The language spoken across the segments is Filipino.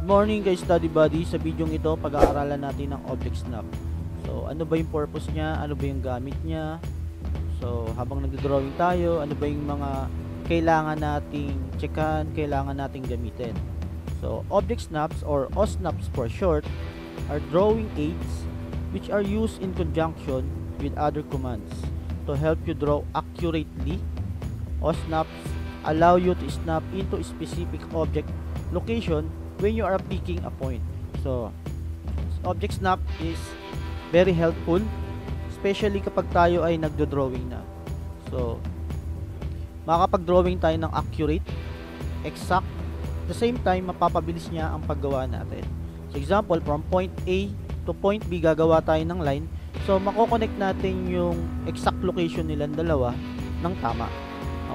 morning guys, study buddy. Sa video ito, pag-aaralan natin ng object snap. So, ano ba yung purpose niya? Ano ba yung gamit niya? So, habang nagdo-drawing tayo, ano ba yung mga kailangan nating checkan, kailangan nating gamitin? So, object snaps or OSNAPs for short are drawing aids which are used in conjunction with other commands to help you draw accurately. OSNAPs allow you to snap into a specific object location when you are picking a point. So, object snap is very helpful, especially kapag tayo ay nagdo-drawing na. So, makakapag-drawing tayo ng accurate, exact, at the same time, mapapabilis niya ang paggawa natin. So, example, from point A to point B, gagawa tayo ng line. So, mako-connect natin yung exact location nilang dalawa ng tama.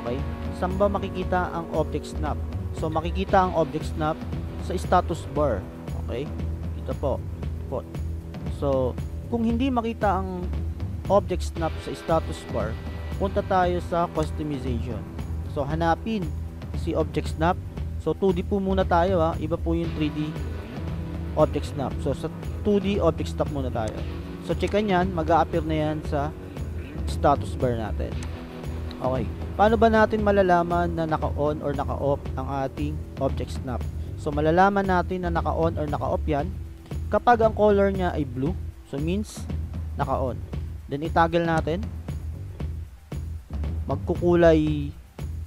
Okay? Saan ba makikita ang object snap? So, makikita ang object snap sa status bar. Okay? Ito po. So, kung hindi makita ang object snap sa status bar, punta tayo sa customization. So, hanapin si object snap. So, 2D po muna tayo ha. Iba po yung 3D object snap. So, sa 2D object snap muna tayo. So, checkan yan. Mag-a-appear na yan sa status bar natin. Okay. Paano ba natin malalaman na naka-on or naka-off ang ating object snap? So, malalaman natin na naka-on or naka-off yan kapag ang color niya ay blue. So, means naka-on. Then, itaggle natin. Magkukulay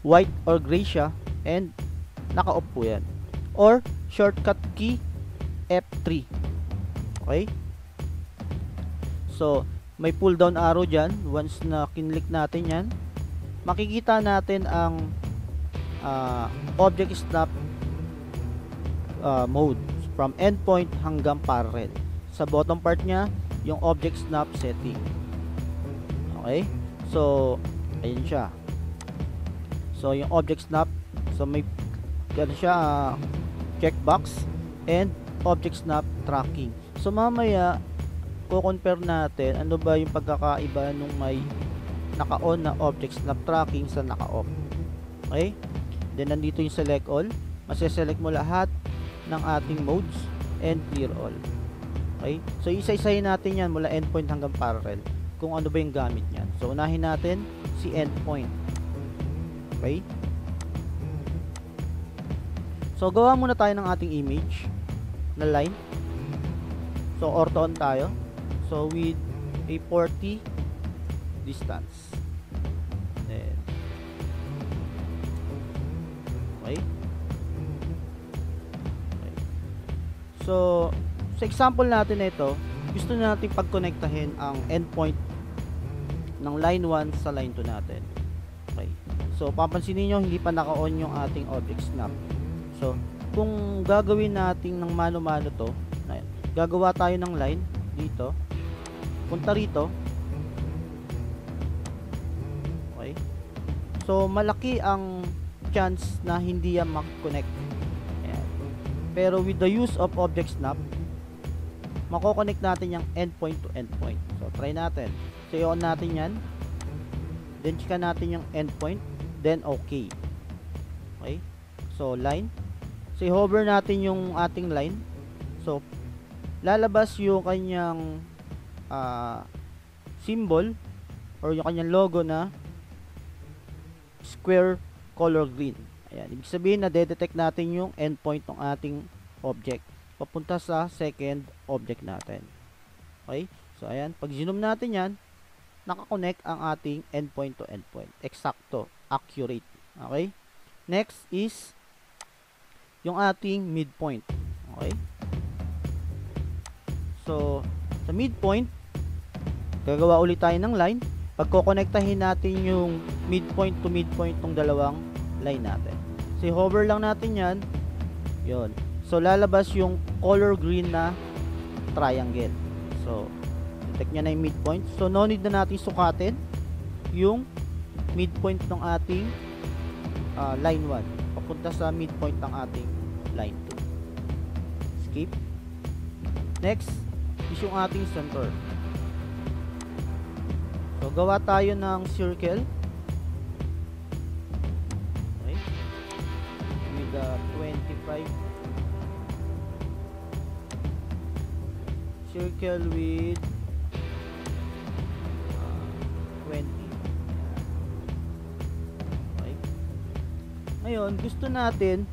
white or gray siya and naka-off po yan. Or, shortcut key F3. Okay? So, may pull down arrow dyan. Once na kinlik natin yan, makikita natin ang object snap mode from endpoint hanggang parallel. Sa bottom part niya, yung object snap setting. Okay? So, ayun siya. So, yung object snap, so may ano siya, checkbox and object snap tracking. So, mamaya ko-compare natin ano ba yung pagkakaiba nung may naka-on na object snap tracking sa naka-off. Okay? Then, nandito yung select all. Mase-select mo lahat ng ating modes and clear all. Okay? So, isa-isahin natin yan mula endpoint hanggang parallel kung ano ba yung gamit niyan. So, unahin natin si endpoint. Okay? So, gawa muna tayo ng ating image na line. So, ortho on tayo. So, with a 40 distance. Then, okay. So, sa example natin na ito, gusto natin pag-connectahin ang endpoint ng line 1 sa line 2 natin. Okay. So, papansinin nyo, hindi pa naka-on yung ating object snap. So, kung gagawin natin ng mano-mano to, gagawa tayo ng line dito, punta rito. Okay. So, malaki ang chance na hindi yan mag-connect. Pero with the use of object snap, mako-connect natin yung endpoint to endpoint. So, try natin. So, i-on natin yan. Then, checka natin yung endpoint. Then, okay. Okay. So, line. So, i-hover natin yung ating line. So, lalabas yung kanyang symbol or yung kanyang logo na square color green. Ayan. Ibig sabihin na de-detect natin yung endpoint ng ating object papunta sa second object natin. Okay? So, ayan. Pag zoom natin yan, nakakonect ang ating endpoint to endpoint. Eksakto. Accurate. Okay? Next is yung ating midpoint. Okay? So, sa midpoint, gagawa ulit tayo ng line. Pagko-connectahin natin yung midpoint to midpoint ng dalawang line natin. So, hover lang natin yan. Yun. So, lalabas yung color green na triangle. So, detect nyo na yung midpoint. So, no need na natin sukatin yung midpoint ng ating line 1. Papunta sa midpoint ng ating line 2. Skip. Next is yung ating center. So, gawa tayo ng circle. Okay. With 25 circle with 20. Okay. Ngayon, gusto natin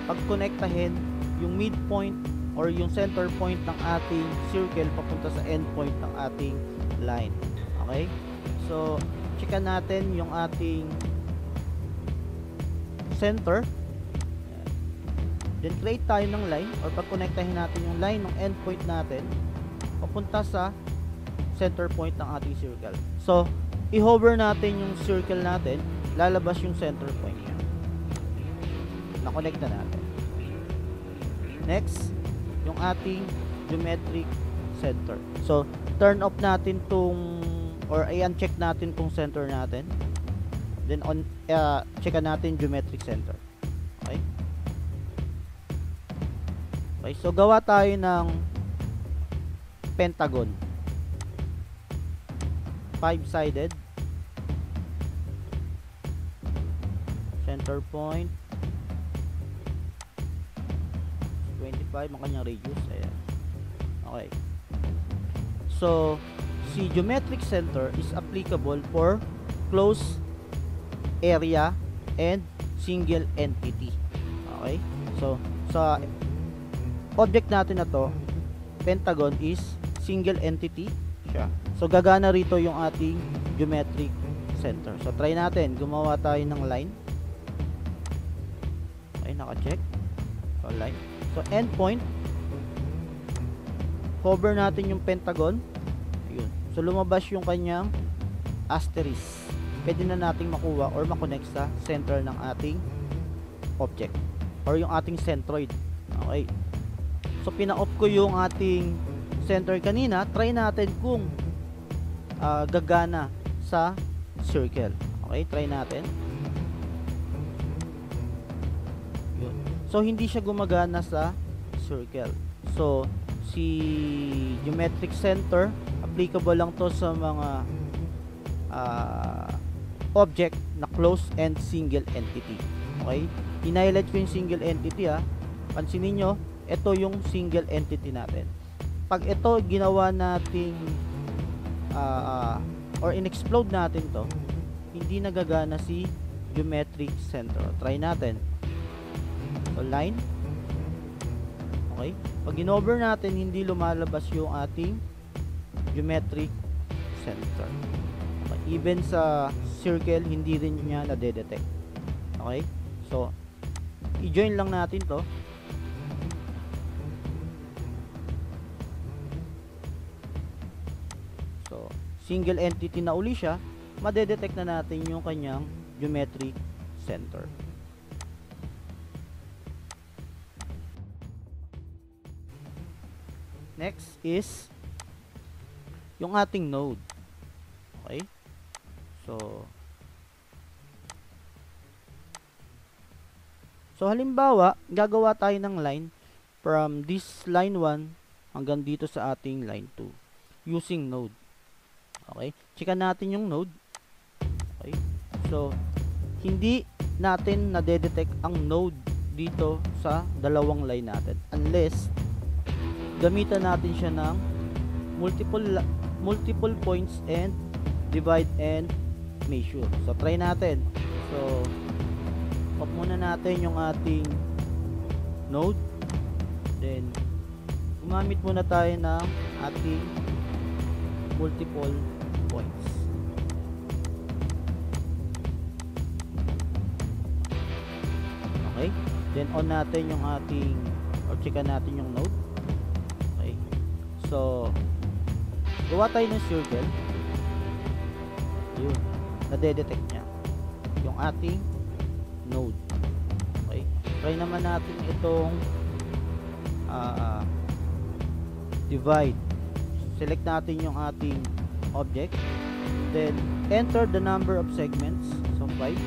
pag-connectahin yung midpoint or yung center point ng ating circle papunta sa end point ng ating line. Okay? So, checkan natin yung ating center. Then create tayo ng line or pag-connectahin natin yung line ng end point natin papunta sa center point ng ating circle. So, i-hover natin yung circle natin, lalabas yung center point niya. Na-connect na natin. Next, yung ating geometric center. So, turn off natin tong or i-uncheck natin tong center natin. Then checkan natin geometric center. Okay? Okay, so gawa tayo ng pentagon. 5-sided. Center point 25 ang kanyang radius. Ayan. Okay. So, si geometric center is applicable for closed area and single entity. Okay? So, sa object natin na to, pentagon is single entity siya. So, gagana rito yung ating geometric center. So, try natin. Gumawa tayo ng line. Okay, naka-check. So, line. So, endpoint. Cover natin yung pentagon. Ayun. So, lumabas yung kanyang asterisk. Pwede na nating makuha or makonect sa center ng ating object or yung ating centroid. Okay. So, pina-off ko yung ating center kanina. Try natin kung gagana sa circle. Okay, try natin. Yun. So, hindi siya gumagana sa circle. So, si geometric center, applicable lang to sa mga object na closed and single entity. Okay? In-highlight ko yung single entity ha. Pansinin nyo, ito yung single entity natin. Pag ito ginawa nating or in-explode natin to, hindi nagagana si geometric center. Try natin. So, line. Okay? Pag in-over natin, hindi lumalabas yung ating geometric center. Okay? Even sa circle, hindi rin niya na-detect. Okay? So, i-join lang natin to. So, single entity na uli siya, madedetect na natin yung kanyang geometric center. Next is yung ating node. Okay? So halimbawa, gagawa tayo ng line from this line 1 hanggang dito sa ating line 2 using node. Okay? Checkan natin yung node. Okay? So, hindi natin na-detect ang node dito sa dalawang line natin unless gamitan natin siya ng multiple points and divide and measure. So, try natin. So, off muna natin yung ating node. Then, gumamit muna tayo ng ating multiple points. Okay? Then, on natin yung ating or checkan natin yung node. Okay? So, gawa tayo ng circle. Yun. Nadedetect niya yung ating node. Okay? Try naman natin itong divide. Select natin yung ating object. Then, enter the number of segments. So, 5. Okay.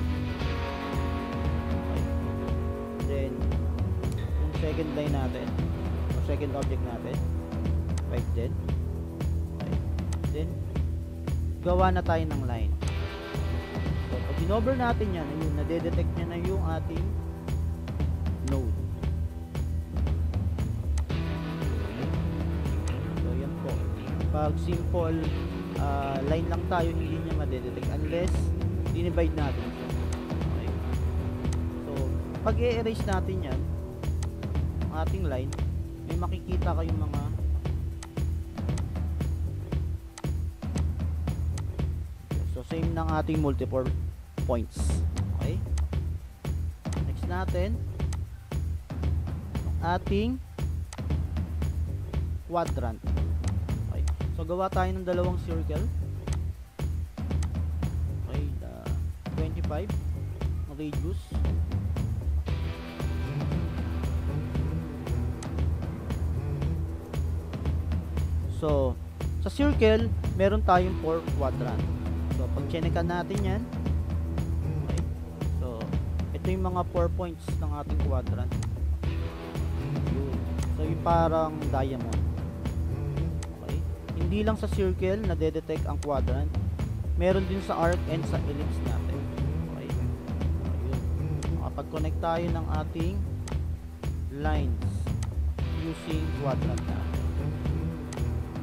Then, yung second line natin o second object natin 5 din. Okay. Then, gawa na tayo ng line. So, pag in-over natin yan, ayun, nadedetect niya na yung ating node. Okay. So, yan po. Pag simple line lang tayo, hindi niya madedetect unless dinivide natin siya. Okay. So, pag i-erase natin yan, ang ating line, may makikita kayong mga same ng ating multiple points. Okay? Next natin, ating quadrant. Okay? So, gawa tayo ng dalawang circle. Okay? 25 radius. So, sa circle, meron tayong 4 quadrant. So, pag checkan natin yan, okay. So, ito yung mga 4 points ng ating quadrant. Yun. So, yung parang diamond. Okay. Hindi lang sa circle na detect ang quadrant. Meron din sa arc and sa ellipse natin. Okay. So, yun. Makapag-connect tayo ng ating lines using quadrant natin.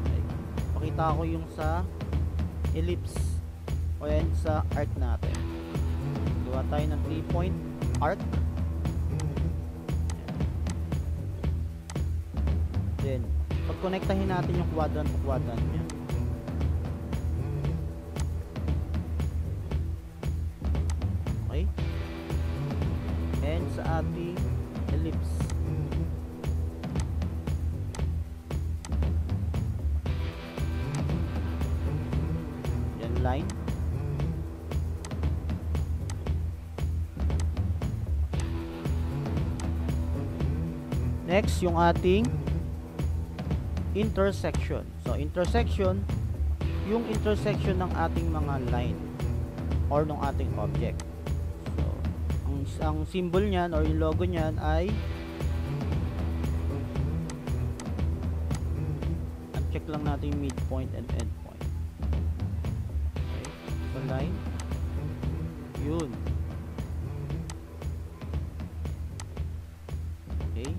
Okay. Pakita ko yung sa ellipse o yan sa arc natin. Gawa tayo ng 3-point arc. Then, pag-connectahin natin yung quadrant to quadrant niya. Okay? And sa ating ellipse. Yan line. Next, yung ating intersection. So, intersection, yung intersection ng ating mga line or ng ating object. So, ang symbol niyan or yung logo niyan ay check lang natin yung midpoint and endpoint. Okay. So, line. Yun. Okay.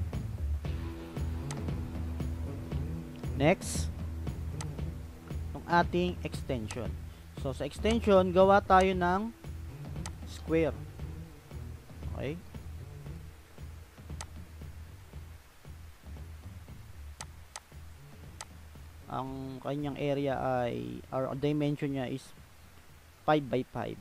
Next, yung ating extension. So, sa extension, gawa tayo ng square. Okay? Ang kanyang area ay, or dimension niya is 5 by 5.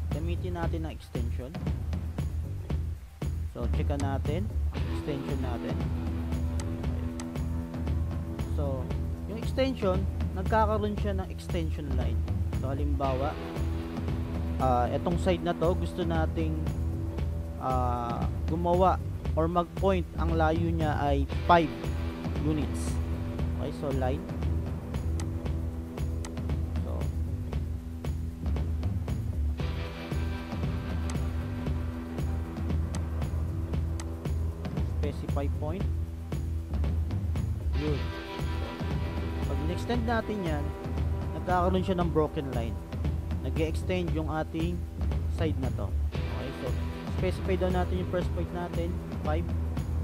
Gamitin natin ang extension. So, checkan natin extension natin. Okay. So, yung extension, nagkakaroon siya ng extension line. So, halimbawa, etong side na to, gusto nating gumawa or mag-point, ang layo niya ay 5 units. Okay, so line. Specify point. Yun. Pag in-extend natin yan, nagkakaroon siya ng broken line. Nag-e-extend yung ating side na to. Okay, so specify daw natin yung first point natin, 5.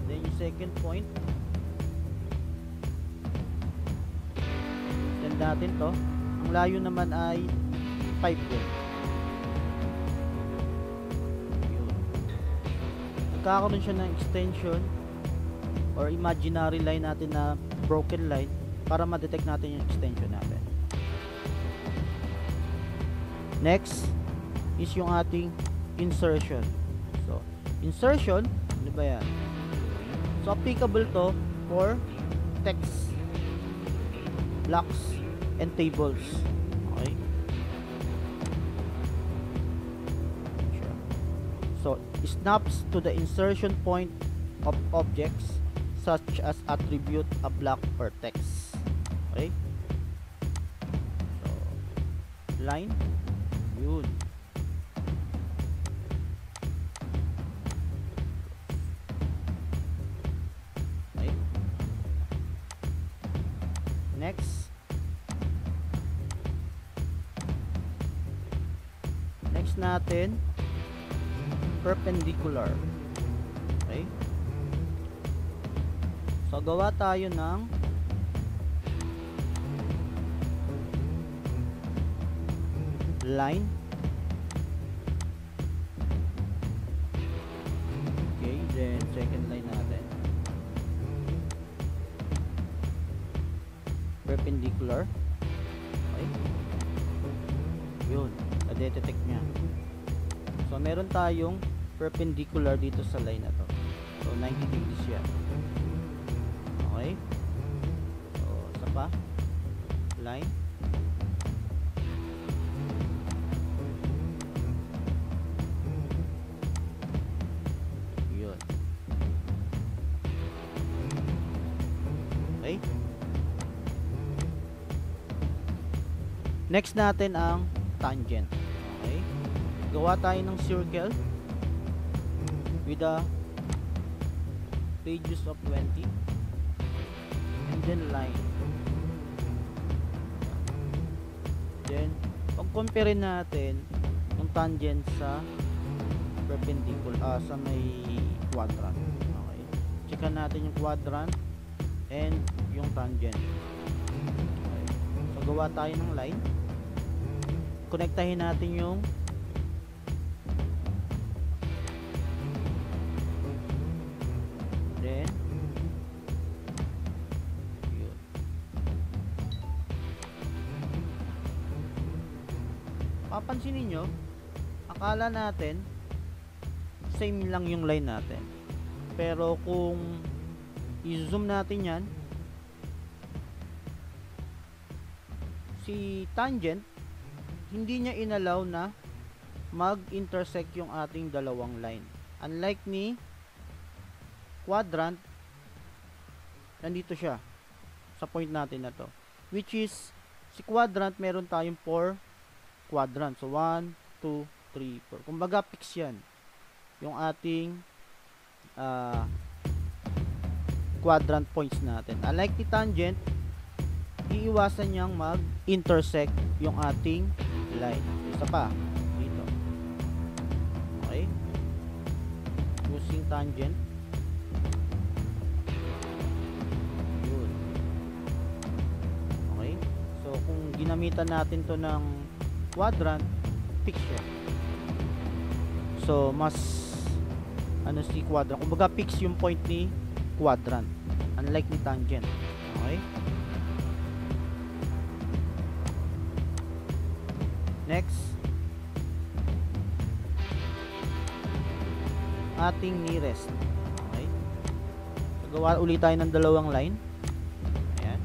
Then yung second point, extend natin to. Ang layo naman ay 5 din. Nagkakaroon siya ng extension or imaginary line natin na broken line para ma-detect natin yung extension natin. Next is yung ating insertion. So, insertion, ano ba yan? So, applicable to for text, blocks, and tables. Okay? So, snaps to the insertion point of objects such as attribute, a block, or text. Okay? So, line. Yun. Okay? Next next natin, perpendicular. Okay? So, gawa tayo ng line. Okay, then second line natin. Perpendicular. Okay. Yun, na-detect niya. So, meron tayong perpendicular dito sa line na to. So, 90 degrees yan. Okay. So, isa pa. Line. Yun. Okay. Next natin ang tangent. Okay. Gawa tayo ng circle with a radius of 20 and then line. Then pag-compare natin yung tangent sa perpendicular sa may quadrant. Okay. Checkan natin yung quadrant and yung tangent. Okay. So gawa tayo ng line. Konektahin natin yung then yun. Papansinin nyo, akala natin same lang yung line natin, pero kung i-zoom natin yan, si tangent hindi niya inalaw na mag-intersect yung ating dalawang line. Unlike ni quadrant, nandito siya sa point natin na to, which is si quadrant meron tayong 4 quadrant. So 1, 2, 3, 4. Kumbaga fix yan yung ating quadrant points natin. Unlike the tangent, iiwasan niyang mag-intersect yung ating line. Isa pa dito. Okay, using tangent. Yun. Okay, so kung ginamitan natin to ng quadrant, fix siya. So mas ano si quadrant, kumbaga fix yung point ni quadrant, unlike ni tangent. Okay. Next, ating nearest. Okay. Gawa ulit tayo ng dalawang line. Ayan.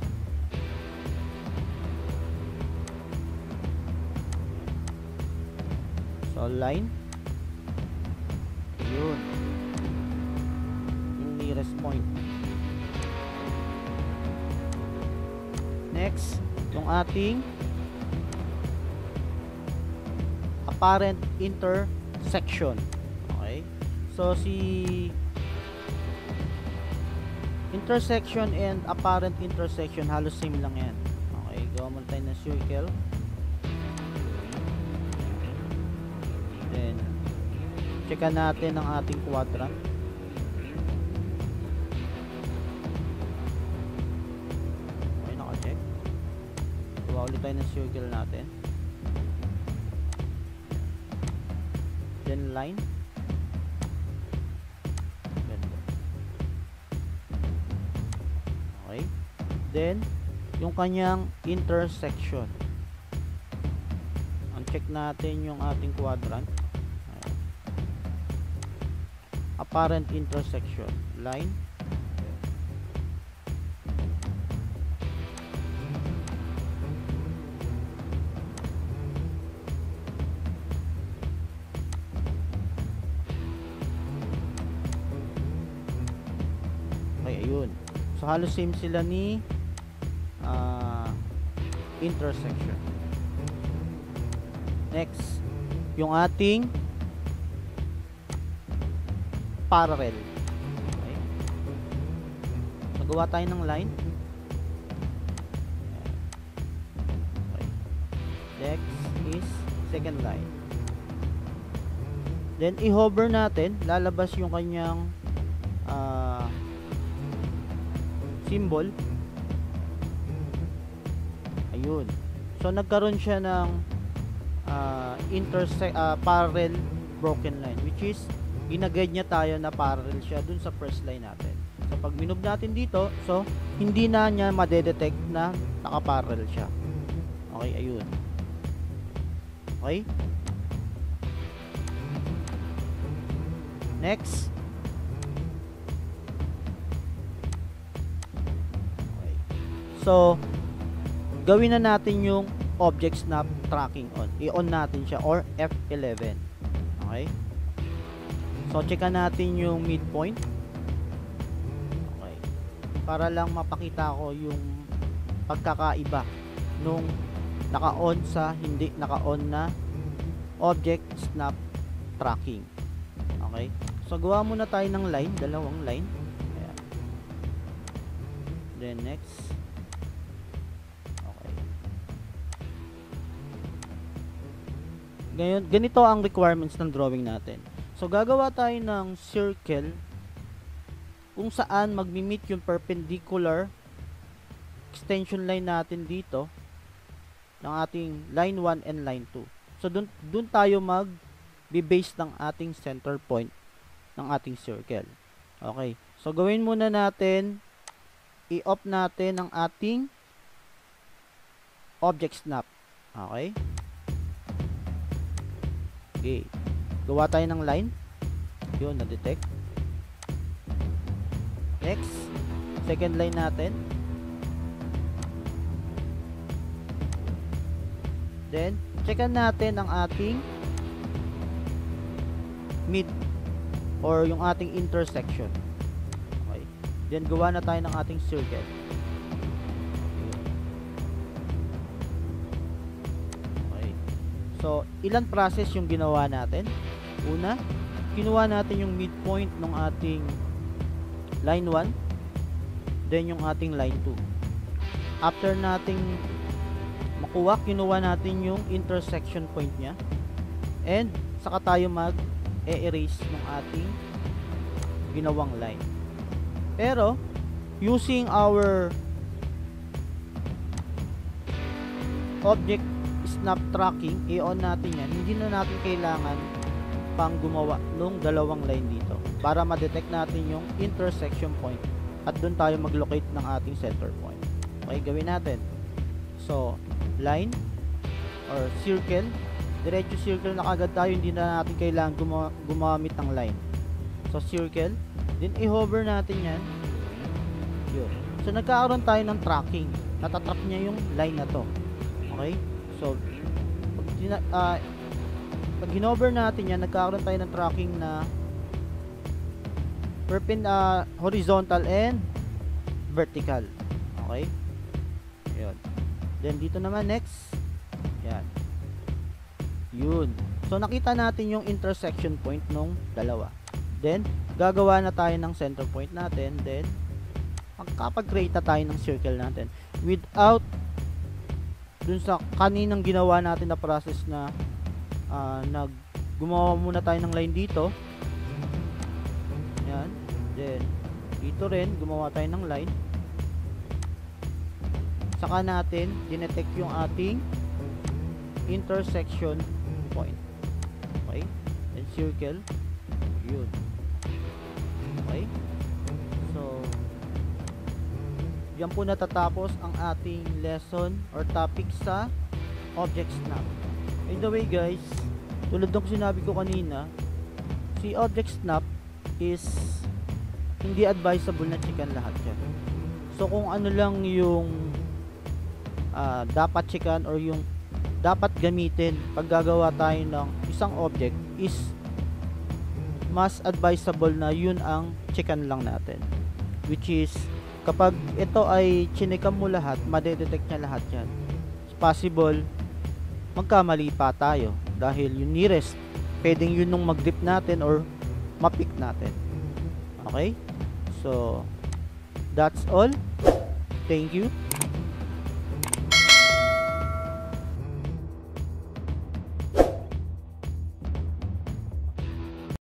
So, line. Yun. Yung nearest point. Next, yung ating apparent intersection. Okay, so si intersection and apparent intersection halos same lang yan. Okay, gawa muna tayo ng circle, then checkan natin ang ating quadrant. Okay, naka-check. Gawa ulit tayo ng circle natin, then line. Ganda. Okay, then yung kanyang intersection, check natin yung ating quadrant. Ayan. Apparent intersection, line. Okay, ayun. So halos same sila ni intersection. Next, yung ating parallel. Okay. Magawa tayo ng line. Okay. Next is second line. Then i-hover natin, lalabas yung kanyang symbol. Ayun. So nagkaroon siya ng parallel broken line, which is ginagad niya tayo na parallel siya dun sa first line natin. So pag minob natin dito, so hindi na niya madedetect na nakaparallel siya. Okay, ayun. Okay. Next. Okay. So gawin na natin yung object snap tracking on. I-on natin siya or F11. Okay? So checkan natin yung midpoint. Okay. Para lang mapakita ko yung pagkakaiba nung naka-on sa hindi naka-on na object snap tracking. Okay? So gawa muna tayo ng line, dalawang line. Ayan. Then next. Ngayon, ganito ang requirements ng drawing natin. So, gagawa tayo ng circle kung saan magmi-meet yung perpendicular extension line natin dito ng ating line 1 and line 2. So, dun tayo mag-base ng ating center point ng ating circle. Okay. So, gawin muna natin, i-off natin ang ating object snap. Okay. Okay. Gawa tayo ng line. Yun, na-detect. Next. Second line natin. Then, checkan natin ang ating mid or yung ating intersection. Okay. Then, gawa na tayo ng ating circle. So, ilan process yung ginawa natin? Una, kinuha natin yung midpoint ng ating line 1, then yung ating line 2. After nating makuha, kinuha natin yung intersection point nya, and saka tayo mag-erase ng ating ginawang line. Pero, using our object snap tracking, i-on natin yan, hindi na natin kailangan pang gumawa nung dalawang line dito para ma-detect natin yung intersection point at doon tayo mag-locate ng ating center point. Okay, gawin natin. So, line or circle, diretso circle na kagad tayo, hindi na natin kailangan gumamit ng line. So, circle, then i-hover natin yan. Yun. So, nagkakaroon tayo ng tracking. Natatrap niya yung line na to. Okay? So, pag hinover natin yan, nagkakaroon tayo ng tracking na horizontal and vertical. Okay? Yun. Then, dito naman, next. Yan. Yun. So, nakita natin yung intersection point nung dalawa. Then, gagawa na tayo ng center point natin. Then, magkapag-create na tayo ng circle natin without dun sa kaninang ginawa natin na process na gumawa muna tayo ng line dito. Yan. Then, dito rin, gumawa tayo ng line. Saka natin, dinetect yung ating intersection point. Okay? Then, circle. Yun. Okay? So, yan po natatapos ang ating lesson or topic sa object snap. By the way guys, tulad ng sinabi ko kanina, si object snap is hindi advisable na checkan lahat yan. So kung ano lang yung dapat checkan or yung dapat gamitin pag gagawa tayo ng isang object is mas advisable na yun ang checkan lang natin, which is kapag ito ay chinekan mo lahat, madedetect niya lahat yan. It's possible magkamali pa tayo dahil yung nearest, pwedeng yun nung mag-dip natin or ma-pick natin. Okay? So, that's all. Thank you.